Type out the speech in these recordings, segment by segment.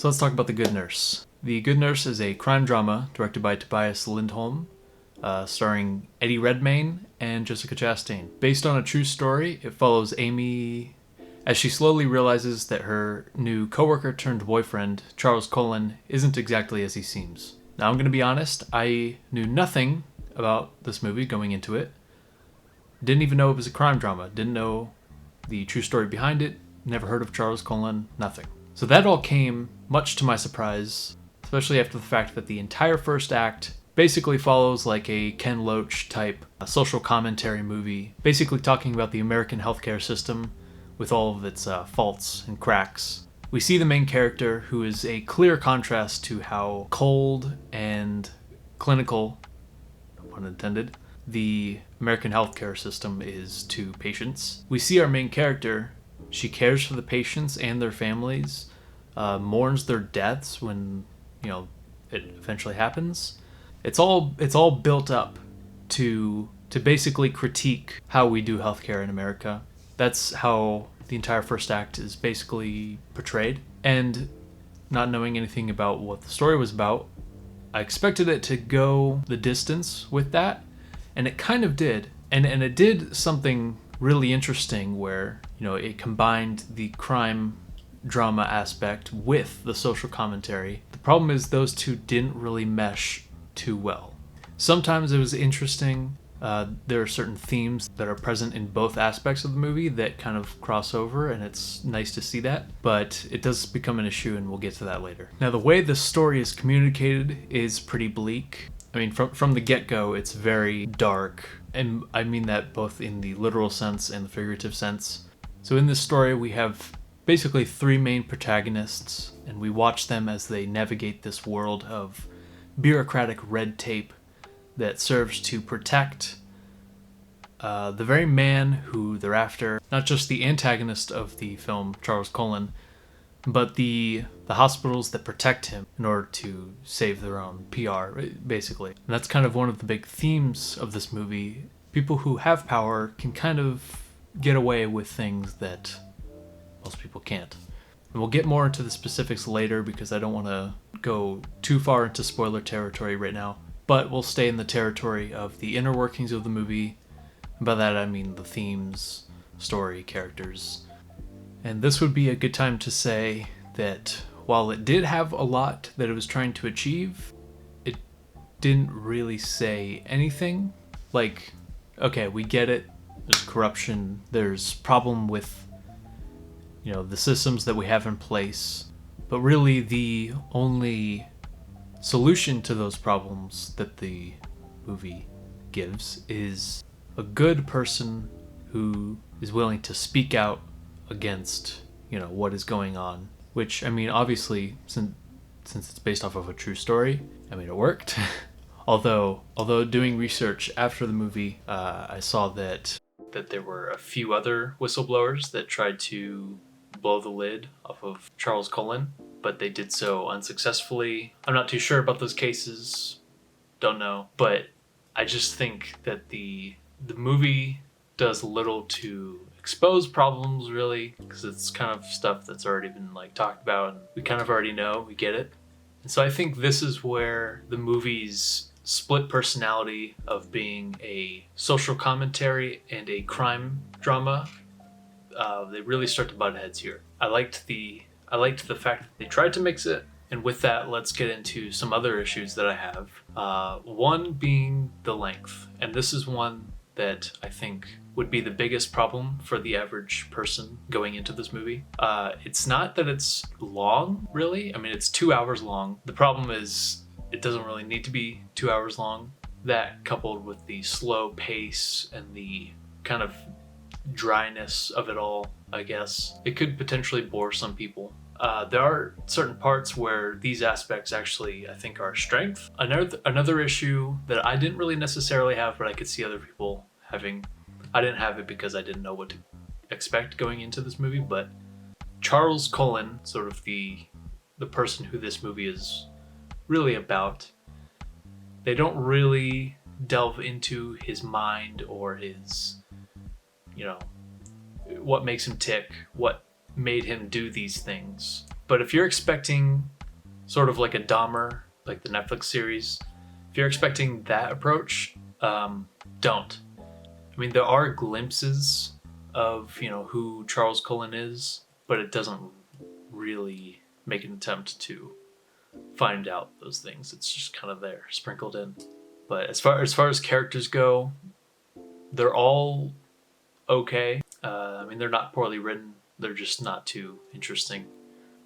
So let's talk about The Good Nurse. The Good Nurse is a crime drama directed by Tobias Lindholm, starring Eddie Redmayne and Jessica Chastain. Based on a true story, it follows Amy as she slowly realizes that her new coworker turned boyfriend, Charles Cullen, isn't exactly as he seems. Now I'm going to be honest, I knew nothing about this movie going into it. Didn't even know it was a crime drama. Didn't know the true story behind it. Never heard of Charles Cullen. Nothing. So that all came much to my surprise, especially after the fact that the entire first act basically follows like a Ken Loach type social commentary movie, basically talking about the American healthcare system with all of its faults and cracks. We see the main character, who is a clear contrast to how cold and clinical, no pun intended, the American healthcare system is to patients. We see our main character. She cares for the patients and their families, mourns their deaths when, it eventually happens. It's all built up to basically critique how we do healthcare in America. That's how the entire first act is basically portrayed. And not knowing anything about what the story was about, I expected it to go the distance with that, and it kind of did. And it did something really interesting where, it combined the crime drama aspect with the social commentary. The problem is those two didn't really mesh too well. Sometimes it was interesting. There are certain themes that are present in both aspects of the movie that kind of cross over, and it's nice to see that, but it does become an issue, and we'll get to that later. Now, the way the story is communicated is pretty bleak. I mean, from the get-go, it's very dark, and I mean that both in the literal sense and the figurative sense. So in this story, we have basically three main protagonists, and we watch them as they navigate this world of bureaucratic red tape that serves to protect the very man who they're after, not just the antagonist of the film, Charles Cullen, but the hospitals that protect him in order to save their own PR, basically. And that's kind of one of the big themes of this movie. People who have power can kind of get away with things that most people can't. And we'll get more into the specifics later because I don't want to go too far into spoiler territory right now. But we'll stay in the territory of the inner workings of the movie. And by that I mean the themes, story, characters. And this would be a good time to say that while it did have a lot that it was trying to achieve, it didn't really say anything. Like, okay, we get it. There's corruption. There's problem with, the systems that we have in place. But really the only solution to those problems that the movie gives is a good person who is willing to speak out against, what is going on. Which, I mean, obviously, since it's based off of a true story, it worked. although doing research after the movie, I saw that there were a few other whistleblowers that tried to blow the lid off of Charles Cullen, but they did so unsuccessfully. I'm not too sure about those cases. Don't know. But I just think that the movie does little to expose problems, really, because it's kind of stuff that's already been talked about, and we kind of already know, we get it. And so I think this is where the movie's split personality of being a social commentary and a crime drama, they really start to butt heads here. I liked the fact that they tried to mix it, and with that, let's get into some other issues that I have. One being the length, and this is one that I think would be the biggest problem for the average person going into this movie. It's not that it's long, really. It's 2 hours long. The problem is it doesn't really need to be 2 hours long. That, coupled with the slow pace and the kind of dryness of it all, I guess, it could potentially bore some people. There are certain parts where these aspects actually, I think, are a strength. Another issue that I didn't really necessarily have, but I could see other people having. I didn't have it because I didn't know what to expect going into this movie, but Charles Cullen, sort of the person who this movie is really about, they don't really delve into his mind or his, what makes him tick, what made him do these things. But if you're expecting sort of like a Dahmer, like the Netflix series. If you're expecting that approach, don't. I mean, there are glimpses of, who Charles Cullen is, but it doesn't really make an attempt to find out those things. It's just kind of there, sprinkled in. But as far as characters go, they're all okay. I mean, they're not poorly written. They're just not too interesting.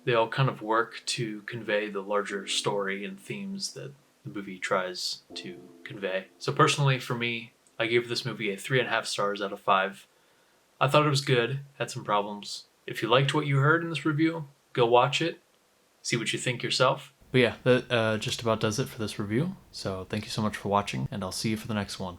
They all kind of work to convey the larger story and themes that the movie tries to convey. So personally, for me, I gave this movie a 3.5 stars out of 5. I thought it was good, had some problems. If you liked what you heard in this review, go watch it, see what you think yourself. But yeah, that just about does it for this review. So thank you so much for watching, and I'll see you for the next one.